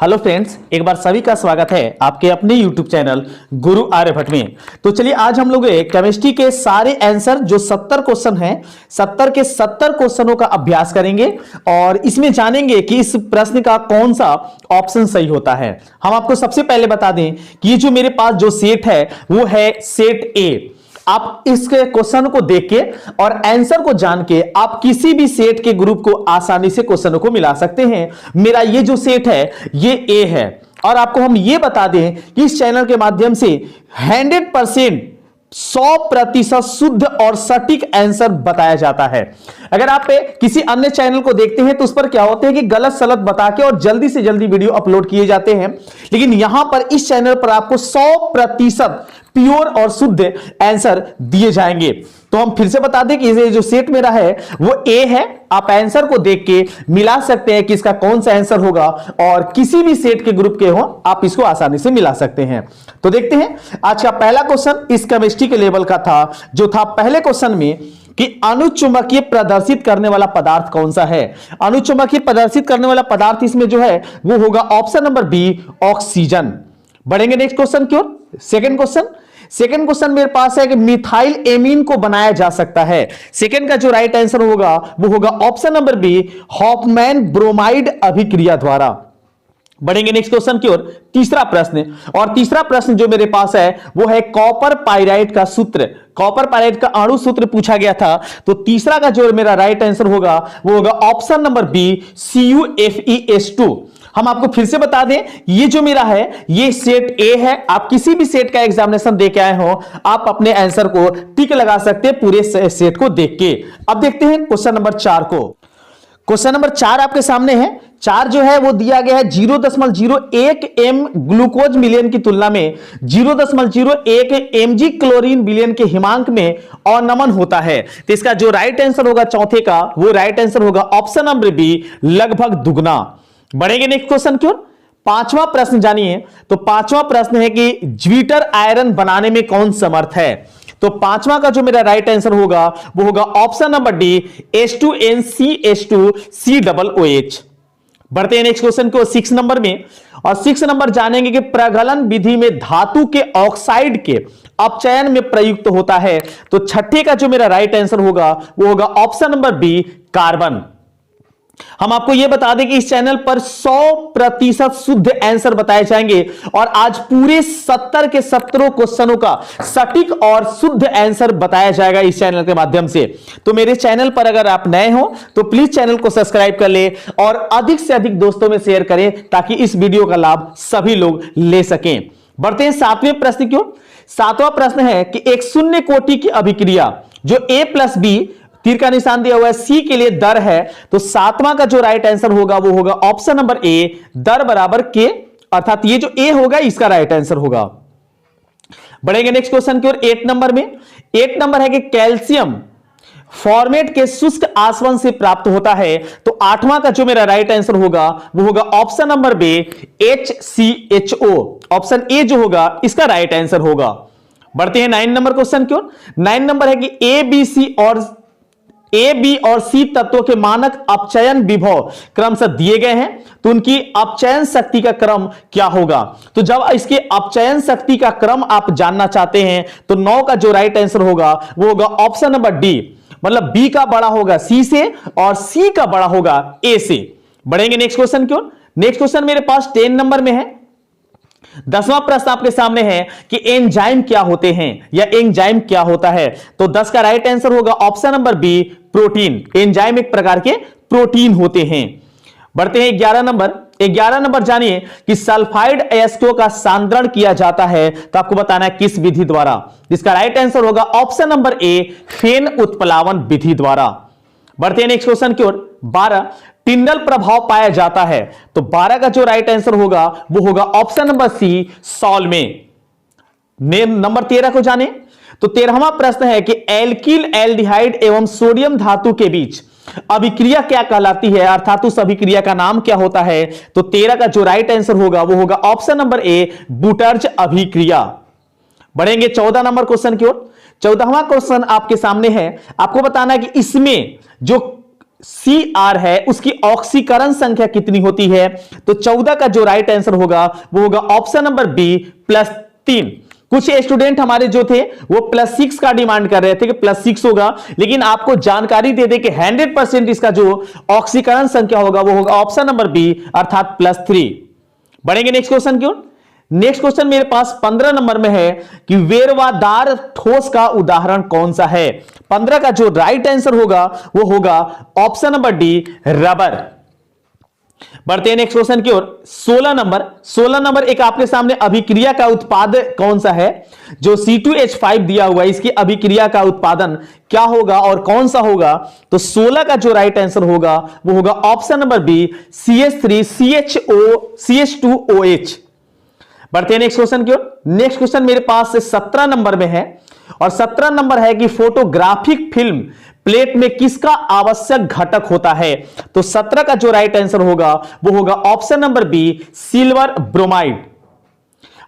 Hello friends, एक बार सभी का स्वागत है आपके अपने यूट्यूब चैनल गुरु आर्यभट्ट में। तो चलिए आज हम लोग केमिस्ट्री के सारे आंसर जो 70 क्वेश्चन हैं 70 के 70 क्वेश्चनों का अभ्यास करेंगे और इसमें जानेंगे कि इस प्रश्न का कौन सा ऑप्शन सही होता है। हम आपको सबसे पहले बता दें कि ये जो मेरे पास जो सेट है वो है सेट ए। आप इस क्वेश्चन को देख के और आंसर को जान के आप किसी भी सेट के ग्रुप को आसानी से क्वेश्चनों को मिला सकते हैं। मेरा ये जो सेट है ये ए है और आपको हम ये बता दें कि इस चैनल के माध्यम से 100% 100% शुद्ध और सटीक आंसर बताया जाता है। अगर आप किसी अन्य चैनल को देखते हैं तो उस पर क्या होते हैं कि गलत सलत बता के और जल्दी से जल्दी वीडियो अपलोड किए जाते हैं, लेकिन यहां पर इस चैनल पर आपको 100% प्योर और शुद्ध आंसर दिए जाएंगे। तो हम फिर से बता दें कि ये जो सेट मेरा है वो ए है। आप आंसर को देख के मिला सकते हैं कि इसका कौन सा आंसर होगा और किसी भी सेट के ग्रुप के हो आप इसको आसानी से मिला सकते हैं। तो देखते हैं आज का पहला क्वेश्चन इस केमिस्ट्री के लेवल का था, जो था पहले क्वेश्चन में कि अनुचुंबकीय प्रदर्शित करने वाला पदार्थ कौन सा है। अनुचुंबकीय प्रदर्शित करने वाला पदार्थ इसमें जो है वो होगा ऑप्शन नंबर बी, ऑक्सीजन। बढ़ेंगे नेक्स्ट क्वेश्चन की ओर। सेकेंड क्वेश्चन मेरे पास है कि मिथाइल एमीन को बनाया जा सकता है। सेकेंड का जो राइट आंसर होगा वो होगा option number B, Hoffmann bromide अभिक्रिया द्वारा। बढ़ेंगे नेक्स्ट क्वेश्चन की ओर। तीसरा प्रश्न, और तीसरा प्रश्न जो मेरे पास है वो है कॉपर पाइराइट का सूत्र। कॉपर पाइराइट का अणु सूत्र पूछा गया था, तो तीसरा का जो मेरा राइट आंसर होगा वो होगा ऑप्शन नंबर बी, CuFeS2। हम आपको फिर से बता दें ये जो मेरा है ये सेट ए है। आप किसी भी सेट का एग्जामिनेशन दे के आए हो आप अपने आंसर को टिक लगा सकते हैं पूरे सेट को देख के। अब देखते हैं क्वेश्चन नंबर 4 को। क्वेश्चन नंबर 4 आपके सामने है। 4 जो है वो दिया गया है 0.01 एम ग्लूकोज मिलियन की तुलना में 0.01 mg क्लोरीन बिलियन के हिमांक में अवनमन होता है। तो इसका जो राइट आंसर होगा चौथे का वो राइट आंसर होगा ऑप्शन नंबर बी, लगभग दुगना। बढ़ेंगे नेक्स्ट क्वेश्चन की ओर। पांचवा प्रश्न जानिए। तो पांचवा प्रश्न है कि ज्वीटर आयरन बनाने में कौन समर्थ है। तो पांचवा का जो मेरा राइट आंसर होगा वो होगा ऑप्शन नंबर डी, H2NCH2COOH। बढ़ते हैं नेक्स्ट क्वेश्चन को 6 नंबर में। और 6 नंबर जानेंगे कि प्रगलन विधि में धातु के ऑक्साइड के अपचयन में प्रयुक्त होता है। तो छठे का जो मेरा राइट आंसर होगा वो होगा ऑप्शन नंबर बी, कार्बन। हम आपको यह बता दें कि इस चैनल पर 100% शुद्ध आंसर बताए जाएंगे और आज पूरे 70 के 70 क्वेश्चनों का सटीक और शुद्ध आंसर बताया जाएगा इस चैनल के माध्यम से। तो मेरे चैनल पर अगर आप नए हो तो प्लीज चैनल को सब्सक्राइब कर ले और अधिक से अधिक दोस्तों में शेयर करें ताकि इस वीडियो का लाभ सभी लोग ले सकें। बढ़ते हैं 7वें प्रश्न की ओर। 7वां प्रश्न है कि एक शून्य कोटि की अभिक्रिया जो A+B तीर का निशान दिया हुआ है C के लिए दर है, तो 7वां का जो राइट आंसर होगा वो होगा ऑप्शन नंबर ए, दर बराबर K, अर्थात ये जो A होगा इसका राइट आंसर होगा। बढ़ेंगे नेक्स्ट क्वेश्चन की ओर। 8 नंबर में 8 नंबर है कि कैल्शियम फॉर्मेट के शुष्क आसवन से प्राप्त होता है। तो 8वां का जो मेरा राइट आंसर होगा वो होगा option number B, HCHO। Option A जो होगा इसका राइट आंसर होगा। बढ़ते हैं 9 नंबर क्वेश्चन की ओर। 9 नंबर है कि ए, बी और सी तत्वों के मानक अपचयन विभव क्रमशः दिए गए हैं, तो उनकी अपचयन शक्ति का क्रम क्या होगा। तो जब इसके अपचयन शक्ति का क्रम आप जानना चाहते हैं तो 9 का जो राइट आंसर होगा वो होगा ऑप्शन नंबर डी, मतलब बी का बड़ा होगा सी से और सी का बड़ा होगा ए से। बढ़ेंगे नेक्स्ट क्वेश्चन की ओर। नेक्स्ट क्वेश्चन मेरे पास 10 नंबर में है। 10वां प्रश्न आपके सामने है कि एंजाइम क्या होते हैं या एंजाइम क्या होता है। तो 10 का राइट आंसर होगा option number B, protein. Enzyme एक प्रकार के प्रोटीन होते हैं। बढ़ते हैं 11 नंबर। 11 नंबर जानिए कि सल्फाइड एस्टो का सांद्रण किया जाता है, तो आपको बताना है किस विधि द्वारा। इसका राइट आंसर होगा ऑप्शन नंबर ए, फेन उत्प्लावन विधि द्वारा। बढ़ते हैं नेक्स्ट क्वेश्चन की ओर। 12 टिंडल प्रभाव पाया जाता है, तो 12 का जो राइट आंसर होगा वो होगा ऑप्शन नंबर सी, सॉल में। नंबर 13 को जाने। तो 13वां प्रश्न है कि एल्किल एल्डिहाइड एवं सोडियम धातु के बीच अभिक्रिया क्या कहलाती है, अर्थात उस अभिक्रिया का नाम क्या होता है। तो 13 का जो राइट आंसर होगा वो होगा ऑप्शन नंबर ए, बुटर्ज अभिक्रिया। बढ़ेंगे 14 नंबर क्वेश्चन की ओर। 14वां क्वेश्चन आपके सामने है। आपको बताना है कि इसमें जो Cr है उसकी ऑक्सीकरण संख्या कितनी होती है? तो 14 का जो राइट आंसर होगा वो होगा ऑप्शन नंबर बी +3। कुछ स्टूडेंट हमारे जो थे वो +6 का डिमांड कर रहे थे कि +6 होगा, लेकिन आपको जानकारी दे दे कि 100% इसका जो ऑक्सीकरण संख्या होगा वो होगा ऑप्शन नंबर बी अर्थात +3। बढ़ेंगे नेक्स्ट क्वेश्चन की ओर। नेक्स्ट क्वेश्चन मेरे पास 15 नंबर में है कि वेरवादार ठोस का उदाहरण कौन सा है? 15 का जो राइट आंसर होगा वो होगा ऑप्शन नंबर डी रबर। बढ़ते हैं नेक्स्ट क्वेश्चन की ओर। 16 नंबर एक आपके सामने अभिक्रिया का उत्पाद कौन सा है? जो C2H5 दिया हुआ है इसकी अभिक्रिया का उत्पादन क्या होगा और कौन सा होगा? तो 16 का जो राइट आंसर होगा वो होगा ऑप्शन नंबर बी CH2OH। बढ़ते हैं नेक्स्ट क्वेश्चन की ओर। नेक्स्ट क्वेश्चन मेरे पास 17 नंबर में है और 17 नंबर है कि फोटोग्राफिक फिल्म प्लेट में किसका आवश्यक घटक होता है? तो 17 का जो राइट आंसर होगा वो होगा option number B silver bromide.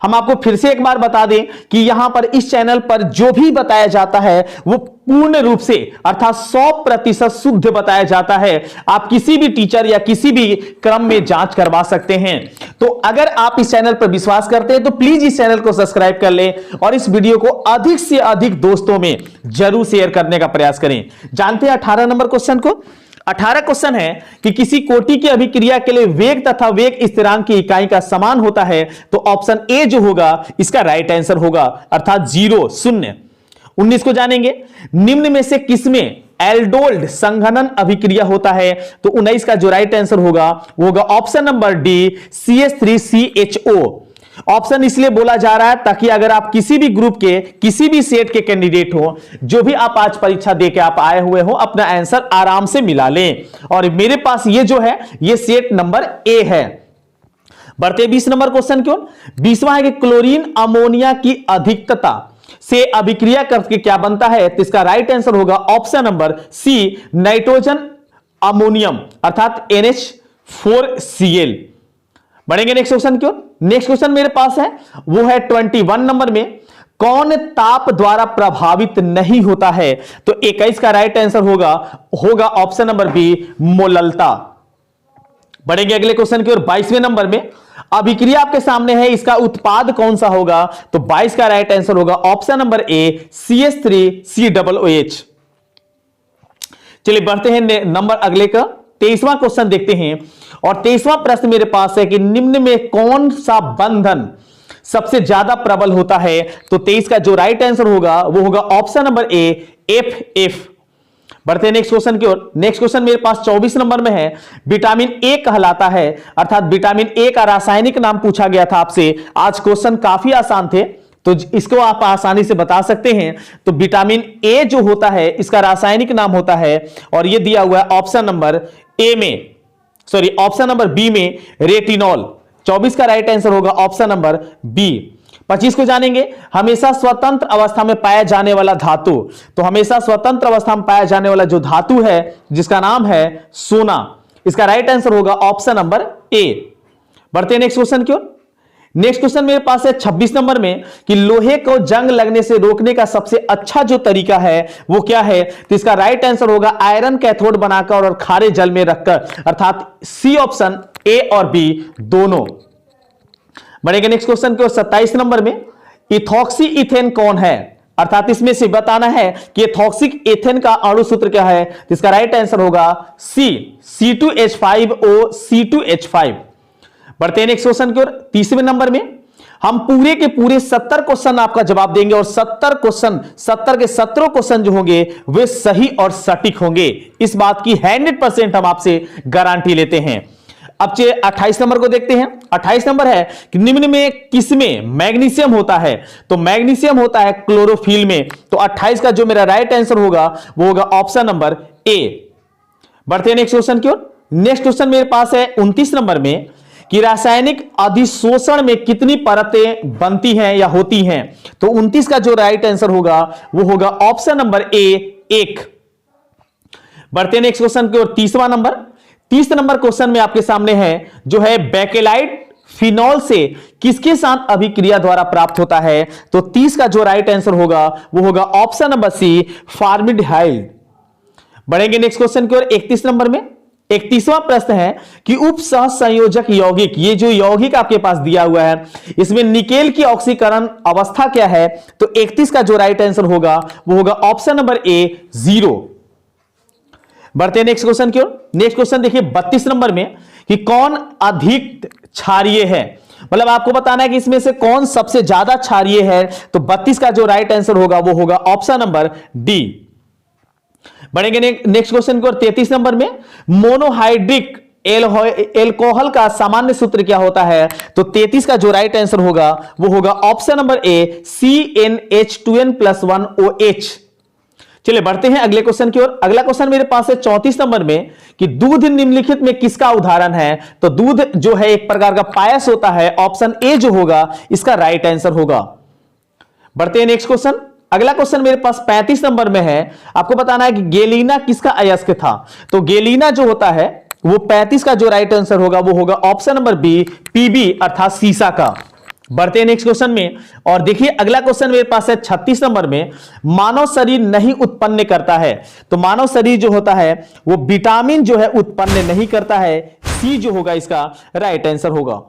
हम आपको फिर से एक बार बता दें कि यहां पर इस चैनल पर जो भी बताया जाता है वो पूर्ण रूप से अर्थात 100% शुद्ध बताया जाता है। आप किसी भी टीचर या किसी भी क्रम में जांच करवा सकते हैं। तो अगर आप इस चैनल पर विश्वास करते हैं तो प्लीज इस चैनल को सब्सक्राइब कर लें और इस वीडियो को अधिक से अधिक दोस्तों में जरूर शेयर करने का प्रयास करें। जानते हैं 18 नंबर क्वेश्चन को। 18 क्वेश्चन है कि किसी कोटि की अभिक्रिया के लिए वेग तथा वेग स्थिरांक की इकाई का समान होता है, तो ऑप्शन ए जो होगा इसका राइट आंसर होगा अर्थात 0 0। 19 को जानेंगे। निम्न में से किसमें एल्डोल्ड संघनन अभिक्रिया होता है? तो 19 का जो राइट आंसर होगा वो होगा option number D CH3CHO। Option इसलिए बोला जा रहा है ताकि अगर आप किसी भी ग्रुप के किसी भी सेट के कैंडिडेट हो, जो भी आप आज परीक्षा देके आप आए हुए हो, अपना आंसर आराम से मिला लें। और मेरे पास ये जो है ये सेट नंबर ए है। बढ़ते 20 नंबर क्वेश्चन क्यों। 20वां है कि क्लोरीन अमोनिया की अधिकता से अभिक्रिया करके क्या बनता है? तो इसका राइट आंसर होगा option number C nitrogen ammonium अर्थात NH4Cl। बढ़ेंगे नेक्स्ट क्वेश्चन की ओर। नेक्स्ट क्वेश्चन मेरे पास है वो है 21 नंबर में, कौन ताप द्वारा प्रभावित नहीं होता है? तो 21 का राइट आंसर होगा ऑप्शन नंबर बी मोललता। बढ़ेंगे अगले क्वेश्चन की ओर। 22वें नंबर में अभिक्रिया आपके सामने है, इसका उत्पाद कौन सा होगा? तो 22 का राइट आंसर होगा ऑप्शन नंबर ए CH3COOH। चलिए बढ़ते हैं नंबर अगले का। 23वां क्वेश्चन देखते हैं और 23वां प्रश्न मेरे पास है कि निम्न में कौन सा बंधन सबसे ज्यादा प्रबल होता है? तो 23 का जो राइट आंसर होगा वो होगा ऑप्शन नंबर ए FF। बढ़ते हैं नेक्स्ट क्वेश्चन की ओर। नेक्स्ट क्वेश्चन मेरे पास 24 नंबर में है, विटामिन ए कहलाता है अर्थात विटामिन ए का रासायनिक नाम पूछा गया था आपसे। आज क्वेश्चन काफी आसान थे तो इसको आप आसानी से बता सकते हैं। तो विटामिन ए जो होता है इसका रासायनिक नाम होता है और यह दिया हुआ है option number option number B में रेटिनॉल। 24 का राइट आंसर होगा ऑप्शन नंबर बी। 25 को जानेंगे। हमेशा स्वतंत्र अवस्था में पाया जाने वाला धातु। तो हमेशा स्वतंत्र अवस्था में पाया जाने वाला जो धातु है जिसका नाम है सोना, इसका राइट आंसर होगा ऑप्शन नंबर ए। बढ़ते हैं नेक्स्ट क्वेश्चन की ओर। नेक्स्ट क्वेश्चन मेरे पास है 26 नंबर में कि लोहे को जंग लगने से रोकने का सबसे अच्छा जो तरीका है वो क्या है? तो इसका राइट आंसर होगा आयरन कैथोड बनाकर और खारे जल में रखकर अर्थात सी ऑप्शन ए और बी दोनों। बढ़ेगा नेक्स्ट क्वेश्चन की ओर। 27 नंबर में इथॉक्सी इथेन कौन है? अर्थात इसमें से बताना है कि इथॉक्सिक एथेन का अणु सूत्र क्या है? तो इसका राइट आंसर होगा सी C2H5O C2H5। बढ़ते हैं नेक्स्ट क्वेश्चन की ओर। 30वें नंबर में हम पूरे के पूरे 70 क्वेश्चन आपका जवाब देंगे और 70 के 17 क्वेश्चन जो होंगे वे सही और सटीक होंगे। इस बात की 100% हम आपसे गारंटी लेते हैं। अब 28 नंबर को देखते हैं। 28 नंबर है कि निम्न में किसमें मैग्नीशियम होता है? तो मैग्नीशियम होता है क्लोरोफिल में। तो 28 का जो मेरा राइट आंसर होगा वो होगा ऑप्शन नंबर ए। बढ़ते हैं नेक्स्ट क्वेश्चन की ओर। नेक्स्ट क्वेश्चन मेरे पास है 29 नंबर में कि रासायनिक अधिशोषण में कितनी परतें बनती हैं या होती हैं? तो 29 का जो राइट आंसर होगा वो होगा ऑप्शन नंबर ए 1। बढ़ते हैं नेक्स्ट क्वेश्चन की ओर। 30 नंबर क्वेश्चन में आपके सामने है जो है बेकेलाइट फिनॉल से किसके साथ अभिक्रिया द्वारा प्राप्त होता है? तो 30 का जो राइट आंसर होगा वो होगा ऑप्शन नंबर सी फॉर्मिल्डिहाइड। बढ़ेंगे नेक्स्ट क्वेश्चन की ओर 31 नंबर में। 31वां प्रश्न है कि उप सह संयोजक यौगिक, ये जो यौगिक आपके पास दिया हुआ है इसमें निकेल की ऑक्सीकरण अवस्था क्या है? तो 31 का जो राइट आंसर होगा वो होगा ऑप्शन नंबर ए 0। बढ़ते हैं नेक्स्ट क्वेश्चन की ओर। नेक्स्ट क्वेश्चन देखिए 32 नंबर में कि कौन अधिक क्षारीय है, मतलब आपको बताना है कि इसमें से कौन सबसे ज्यादा क्षारीय है। तो 32 का जो राइट आंसर होगा वो होगा ऑप्शन नंबर डी। बढ़ेंगे नेक्स्ट क्वेश्चन की ओर 33 नंबर में मोनोहाइड्रिक एल्कोहल का सामान्य सूत्र क्या होता है? तो 33 का जो राइट आंसर होगा वो होगा ऑप्शन नंबर ए CnH2n+1OH। चलिए बढ़ते हैं अगले क्वेश्चन की ओर। अगला क्वेश्चन मेरे पास है 34 नंबर में कि दूध निम्नलिखित में किसका उदाहरण है? तो दूध जो है एक प्रकार का पायस होता है, ऑप्शन ए जो होगा इसका राइट आंसर होगा। बढ़ते हैं नेक्स्ट क्वेश्चन। अगला क्वेश्चन मेरे पास 35 नंबर में है, आपको बताना है कि गेलीना किसका अयस्क था? तो गेलीना जो होता है वो 35 का जो राइट आंसर होगा वो होगा ऑप्शन नंबर बी पीबी अर्थात सीसा का। बढ़ते हैं नेक्स्ट क्वेश्चन में और देखिए अगला क्वेश्चन मेरे पास है 36 नंबर में मानव शरीर नहीं उत्पन्न करता है। तो मानव शरीर जो होता है वो विटामिन जो है उत्पन्न नहीं करता है, सी जो होगा इसका राइट आंसर होगा।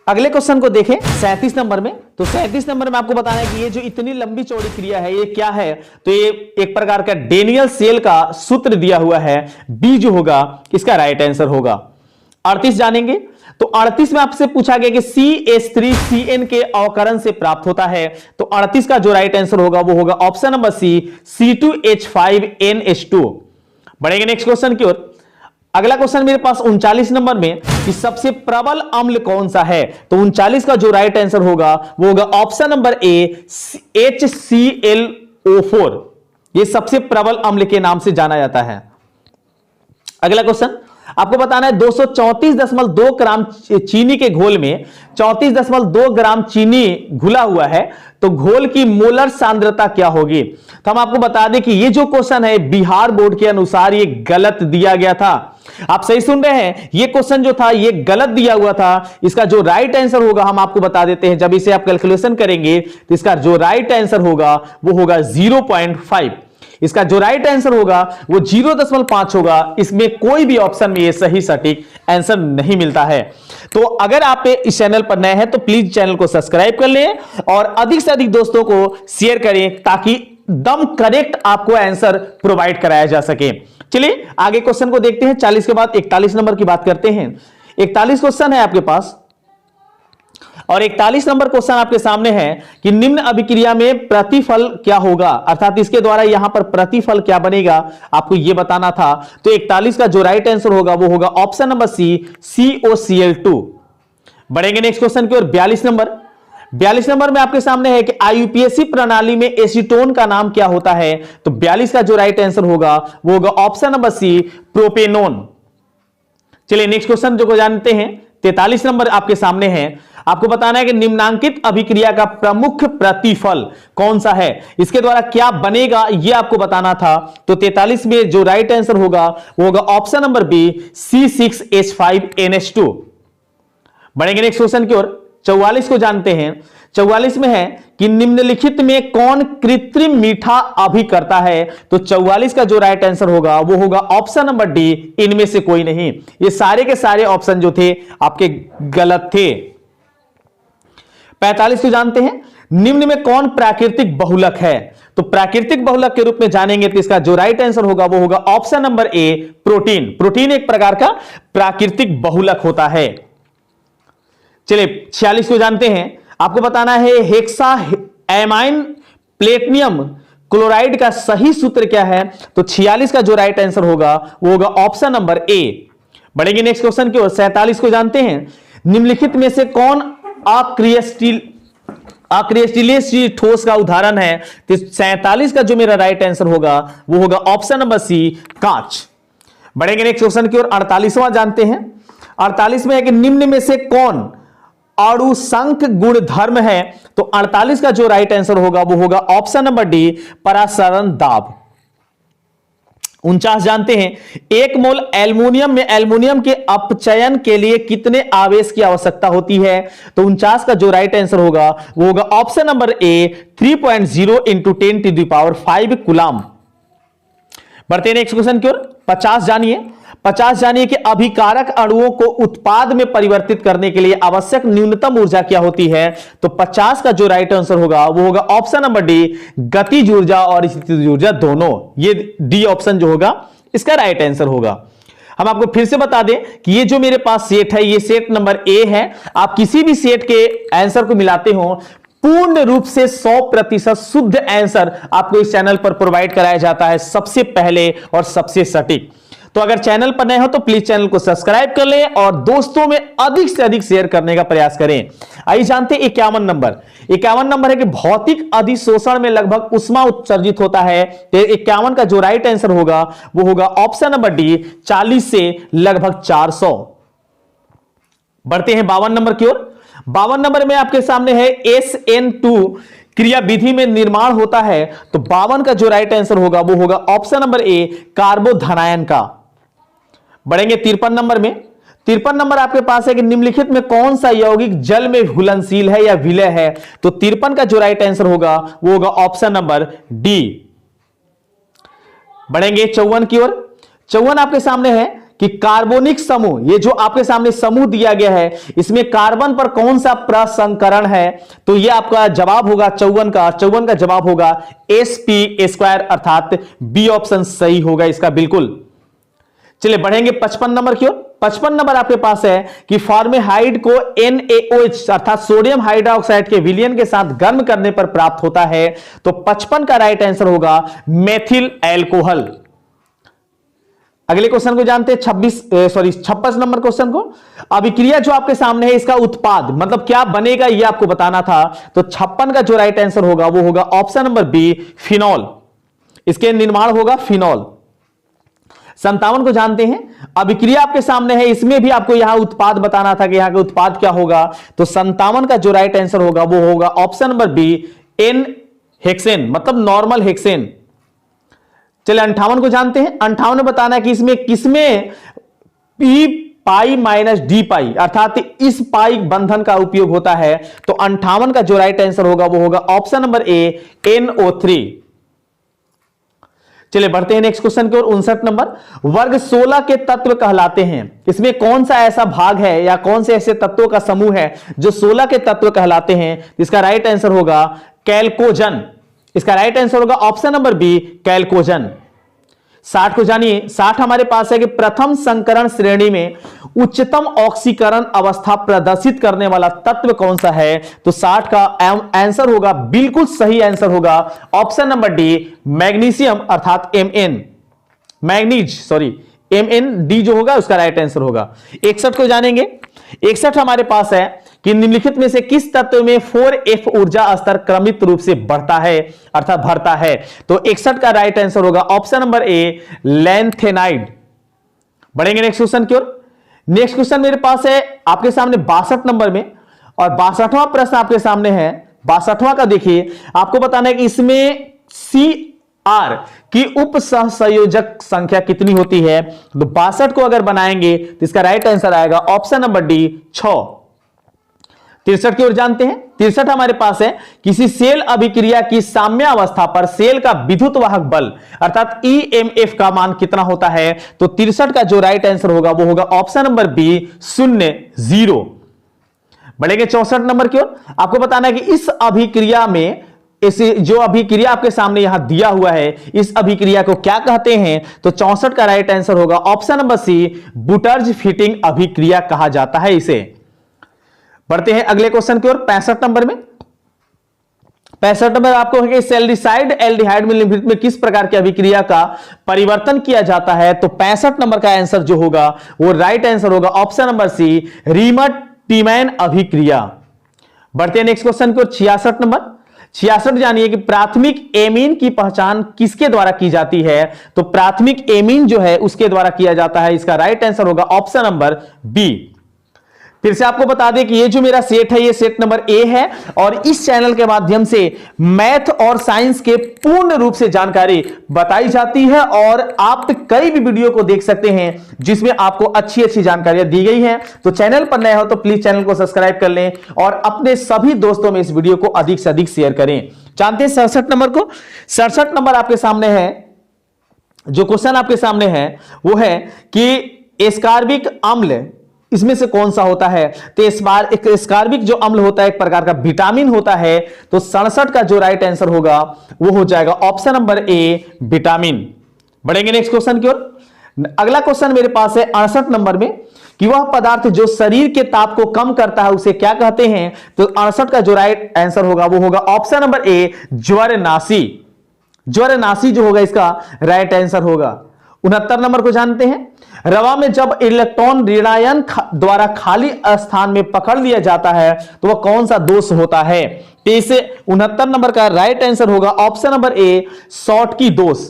अगले क्वेश्चन को देखें 37 नंबर में। तो 37 नंबर में आपको बताना है कि ये जो इतनी लंबी चौड़ी क्रिया है ये क्या है? तो ये एक प्रकार का डेनियल सेल का सूत्र दिया हुआ है, बी जो होगा इसका राइट आंसर होगा। 38 जानेंगे। तो 38 में आपसे पूछा गया कि CH3CN के अवकरण से प्राप्त होता है। तो 38 का जो राइट आंसर होगा वो होगा ऑप्शन नंबर सी C2H5NH2। बढ़ेंगे नेक्स्ट क्वेश्चन की ओर। अगला क्वेश्चन मेरे पास 39 नंबर में कि सबसे प्रबल अम्ल कौन सा है? तो 39 का जो राइट आंसर होगा वो होगा ऑप्शन नंबर ए HClO4। ये सबसे प्रबल अम्ल के नाम से जाना जाता है। अगला क्वेश्चन आपको बताना है 234.2 ग्राम चीनी के घोल में 34.2 ग्राम चीनी घुला हुआ है, तो घोल की मोलर सांद्रता क्या होगी? तो हम आपको बता दें कि ये जो क्वेश्चन है बिहार बोर्ड के अनुसार ये गलत दिया गया था। आप सही सुन रहे हैं, ये क्वेश्चन जो था ये गलत दिया हुआ था। इसका जो राइट आंसर होगा हम आपको बता देते हैं, जब इसे आप कैलकुलेशन करेंगे तो इसका जो राइट आंसर होगा वो होगा 0.5। इसका जो राइट आंसर होगा वो 0.5 होगा। इसमें कोई भी ऑप्शन में ये सही सटीक आंसर नहीं मिलता है। तो अगर आप इस चैनल पर नए हैं तो प्लीज चैनल को सब्सक्राइब कर लें और अधिक से अधिक दोस्तों को शेयर करें ताकि दम करेक्ट आपको आंसर प्रोवाइड कराया जा सके। चलिए आगे क्वेश्चन को देखते हैं। 40 के बाद 41 नंबर की बात करते हैं। 41 क्वेश्चन है आपके पास और 41 नंबर क्वेश्चन आपके सामने है कि निम्न अभिक्रिया में प्रतिफल क्या होगा, अर्थात इसके द्वारा यहां पर प्रतिफल क्या बनेगा आपको यह बताना था। तो 41 का जो राइट आंसर होगा वो होगा ऑप्शन नंबर सी COCl2। बढ़ेंगे नेक्स्ट क्वेश्चन की ओर 42 नंबर। 42 नंबर में आपके सामने है कि IUPAC प्रणाली में एसीटोन का नाम क्या होता है? तो 42 का जो राइट आंसर होगा वो होगा ऑप्शन नंबर सी प्रोपेनोन। चलिए नेक्स्ट क्वेश्चन जो जानते हैं 43 नंबर आपके सामने है। आपको बताना है कि निम्नांकित अभिक्रिया का प्रमुख प्रतिफल कौन सा है, इसके द्वारा क्या बनेगा यह आपको बताना था। तो 43 में जो राइट आंसर होगा वो होगा ऑप्शन नंबर बी C6H5NH2। बढ़ेंगे नेक्स्ट क्वेश्चन की ओर। 44 को जानते हैं। 44 में है कि निम्नलिखित में कौन कृत्रिम मीठा अभिकर्ता है? तो 44 का जो राइट आंसर होगा वो होगा ऑप्शन नंबर डी इनमें से कोई नहीं। ये सारे के सारे ऑप्शन जो थे आपके गलत थे। 45 को जानते हैं। निम्न में कौन प्राकृतिक बहुलक है? तो प्राकृतिक बहुलक के रूप में जानेंगे तो इसका जो राइट आंसर होगा वो होगा option number A protein. Protein एक प्रकार का प्राकृतिक बहुलक होता है। चलिए 46 को जानते हैं। आपको बताना है हेक्सा एमाइन प्लेटिनम क्लोराइड का सही सूत्र क्या है? तो 46 का जो राइट आंसर होगा वो होगा ऑप्शन नंबर ए। बढ़ेंगे नेक्स्ट क्वेश्चन की ओर। 47 को जानते हैं। निम्नलिखित में से कौन अक्रिस्टलीय ठोस का उदाहरण है? तो 47 का जो मेरा राइट आंसर होगा वो होगा ऑप्शन नंबर सी कांच। बढ़ेंगे नेक्स्ट क्वेश्चन की ओर। 48वां जानते हैं। 48 में है कि निम्न में से कौन अणुसंक गुणधर्म है? तो 48 का जो राइट आंसर होगा वो होगा ऑप्शन नंबर डी परासरण दाब। 49 जानते हैं। 1 मोल एल्युमिनियम में एल्युमिनियम के अपचयन के लिए कितने आवेश की आवश्यकता होती है? तो 49 का जो राइट आंसर होगा वो होगा ऑप्शन नंबर ए 3.0 × 10⁵ कूलाम। बढ़ते हैं नेक्स्ट क्वेश्चन की ओर। 50 जानिए। 50 जानिए कि अभिकारक अणुओं को उत्पाद में परिवर्तित करने के लिए आवश्यक न्यूनतम ऊर्जा क्या होती है। तो 50 का जो राइट आंसर होगा वो होगा ऑप्शन नंबर डी, गतिज ऊर्जा और स्थितिज ऊर्जा दोनों। ये डी ऑप्शन जो होगा इसका राइट आंसर होगा। हम आपको फिर से बता दें कि ये जो मेरे पास सेट है ये सेट नंबर ए है। आप किसी भी सेट के आंसर को मिलाते हो, पूर्ण रूप से 100% शुद्ध आंसर आपको इस चैनल पर प्रोवाइड कराया जाता है, सबसे पहले और सबसे सटीक। तो अगर चैनल पर नए हो तो प्लीज चैनल को सब्सक्राइब कर लें और दोस्तों में अधिक से अधिक शेयर करने का प्रयास करें। आइए जानते हैं 51 नंबर। 51 नंबर है कि भौतिक अधिशोषण में लगभग ऊष्मा उत्सर्जित होता है। तो 51 का जो राइट आंसर होगा वो होगा ऑप्शन नंबर डी, 40 से लगभग 400। बढ़ते हैं 52 नंबर की ओर। 52 नंबर में आपके सामने है SN2 क्रिया विधि में निर्माण होता है। तो 52 का जो राइट आंसर होगा वो होगा ऑप्शन नंबर ए, कार्बोधनायन का। बढ़ेंगे 53 नंबर में। 53 नंबर आपके पास है कि निम्नलिखित में कौन सा यौगिक जल में घुलनशील है या विलय है। तो 53 का जो राइट आंसर होगा वो होगा ऑप्शन नंबर डी। बढ़ेंगे 54 की ओर। 54 आपके सामने है कि कार्बोनिक समूह, ये जो आपके सामने समूह दिया गया है इसमें कार्बन पर कौन सा प्रसंकरण है। तो ये आपका जवाब होगा 54 का। 54 का जवाब होगा sp2 अर्थात बी ऑप्शन सही होगा इसका बिल्कुल। चलिए बढ़ेंगे 55 नंबर की ओर। 55 नंबर आपके पास है कि फॉर्मेहाइड को NaOH अर्थात सोडियम हाइड्रोक्साइड के विलयन के साथ गर्म करने पर प्राप्त होता है। तो 55 का राइट आंसर होगा मेथिल एल्कोहल। अगले क्वेश्चन को जानते हैं 56 नंबर क्वेश्चन को। अभिक्रिया जो आपके सामने है इसका उत्पाद मतलब क्या बनेगा ये आपको बताना था। तो 56 का जो राइट आंसर होगा वो होगा ऑप्शन नंबर बी, फिनॉल। इसके निर्माण होगा फिनॉल। 57 को जानते हैं। अभिक्रिया आपके सामने है, इसमें भी आपको यहां उत्पाद बताना था कि यहां का उत्पाद क्या होगा। तो 57 का जो राइट आंसर होगा वो होगा option number B, n hexane मतलब नॉर्मल हेक्सेन। चलिए 58 को जानते हैं। 58 में बताना है कि इसमें किसमें पी पाई माइनस डी पाई अर्थात इस पाई बंधन का उपयोग होता है। तो 58 का जो राइट आंसर होगा वो होगा ऑप्शन नंबर ए, NO3। चलिए बढ़ते हैं नेक्स्ट क्वेश्चन की ओर। 59 नंबर। वर्ग 16 के तत्व कहलाते हैं। इसमें कौन सा ऐसा भाग है या कौन से ऐसे तत्वों का समूह है जो 16 के तत्व कहलाते हैं। इसका राइट आंसर होगा कैल्कोजन। इसका राइट आंसर होगा ऑप्शन नंबर बी, कैल्कोजन। 60 को जानिए। 60 हमारे पास है कि प्रथम संकरण श्रेणी में उच्चतम ऑक्सीकरण अवस्था प्रदर्शित करने वाला तत्व कौन सा है। तो 60 का आंसर होगा बिल्कुल सही आंसर होगा ऑप्शन नंबर डी, मैग्नीशियम अर्थात MnD जो होगा उसका राइट आंसर होगा। 61 को जानेंगे। 61 हमारे पास है कि निम्नलिखित में से किस तत्व में 4F ऊर्जा स्तर क्रमित रूप से बढ़ता है अर्थात बढ़ता है। तो 61 का राइट आंसर होगा ऑप्शन नंबर ए, लैंथेनाइड। बढ़ेंगे नेक्स्ट क्वेश्चन की ओर। नेक्स्ट क्वेश्चन मेरे पास है आपके सामने 62 नंबर में और 62वां प्रश्न आपके सामने है। 62वां का देखिए, आपको बताना है कि इसमें CR की उप सहसंयोजक संख्या कितनी होती है। तो 62 को अगर बनाएंगे तो इसका राइट आंसर आएगा ऑप्शन नंबर डी, 6। 63 की ओर जानते हैं। 63 हमारे पास है किसी सेल अभिक्रिया की साम्यावस्था पर सेल का विद्युत वाहक बल अर्थात EMF का मान कितना होता है। तो 63 का जो राइट आंसर होगा वो होगा ऑप्शन नंबर बी, 0। बढ़ेंगे 64 नंबर की ओर। आपको बताना है कि इस अभिक्रिया में इसे जो अभिक्रिया आपके सामने यहां दिया हुआ है इस अभिक्रिया को क्या कहते हैं। तो 64 का राइट आंसर होगा ऑप्शन नंबर सी, बुटर्ज फिटिंग अभिक्रिया कहा जाता है इसे। बढ़ते हैं अगले क्वेश्चन की ओर 65 नंबर में। 65 नंबर आपको है कि सेल्डिसाइड एल्डिहाइड में किस प्रकार की अभिक्रिया का परिवर्तन किया जाता है। तो 65 नंबर का आंसर जो होगा वो राइट आंसर होगा ऑप्शन नंबर सी, रीमर-टीमैन अभिक्रिया। बढ़ते हैं नेक्स्ट क्वेश्चन की ओर 66 नंबर। 66 जानिए कि प्राथमिक एमीन की पहचान किसके द्वारा की जाती है। तो प्राथमिक एमीन जो है उसके द्वारा किया जाता है। इसका राइट आंसर होगा ऑप्शन नंबर बी। फिर से आपको बता दें कि ये जो मेरा सेट है ये सेट नंबर ए है और इस चैनल के माध्यम से मैथ और साइंस के पूर्ण रूप से जानकारी बताई जाती है और आप कई भी वीडियो को देख सकते हैं जिसमें आपको अच्छी अच्छी जानकारियां दी गई हैं। तो चैनल पर नए हो तो प्लीज चैनल को सब्सक्राइब कर लें और अपने सभी दोस्तों में इस वीडियो को अधिक से अधिक शेयर करें। जानते हैं 67 नंबर को। 67 नंबर आपके सामने है जो क्वेश्चन आपके सामने है वो है कि एस्कार्बिक अम्ल इसमें से कौन सा होता है? तो इस बार एक एस्कार्बिक जो अम्ल होता है एक प्रकार का विटामिन होता है, तो 67 का जो राइट आंसर होगा वो हो जाएगा ऑप्शन नंबर ए विटामिन। बढ़ेंगे नेक्स्ट क्वेश्चन की ओर। अगला क्वेश्चन मेरे पास है 68 नंबर में कि वह पदार्थ जो शरीर के ताप को कम करता है उसे क्या कहते हैं? तो 68 का जो राइट आंसर होगा वो होगा ऑप्शन नंबर ए ज्वरनाशी। ज्वरनाशी जो होगा इसका राइट आंसर होगा। 69 नंबर को जानते हैं, रवा में जब इलेक्ट्रॉन ऋणायन द्वारा खाली स्थान में पकड़ लिया जाता है तो वह कौन सा दोष होता है? तो इसे 69 नंबर का राइट आंसर होगा ऑप्शन नंबर ए शॉटकी दोष।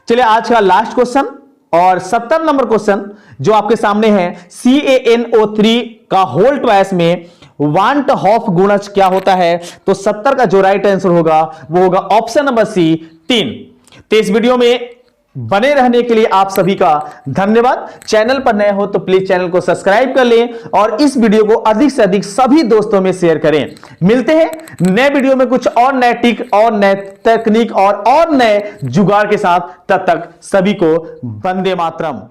चलिए आज का लास्ट क्वेश्चन और 70 नंबर क्वेश्चन जो आपके सामने है, CaNO3 का होल ट्वाइस में वांट हॉफ गुणज क्या होता है? तो 70 का जो राइट आंसर होगा वो होगा ऑप्शन नंबर सी 3। तो इस वीडियो में बने रहने के लिए आप सभी का धन्यवाद। चैनल पर नए हो तो प्लीज चैनल को सब्सक्राइब कर लें और इस वीडियो को अधिक से अधिक सभी दोस्तों में शेयर करें। मिलते हैं नए वीडियो में कुछ और नए टिक और नए तकनीक और नए जुगाड़ के साथ। तब तक सभी को वंदे मातरम।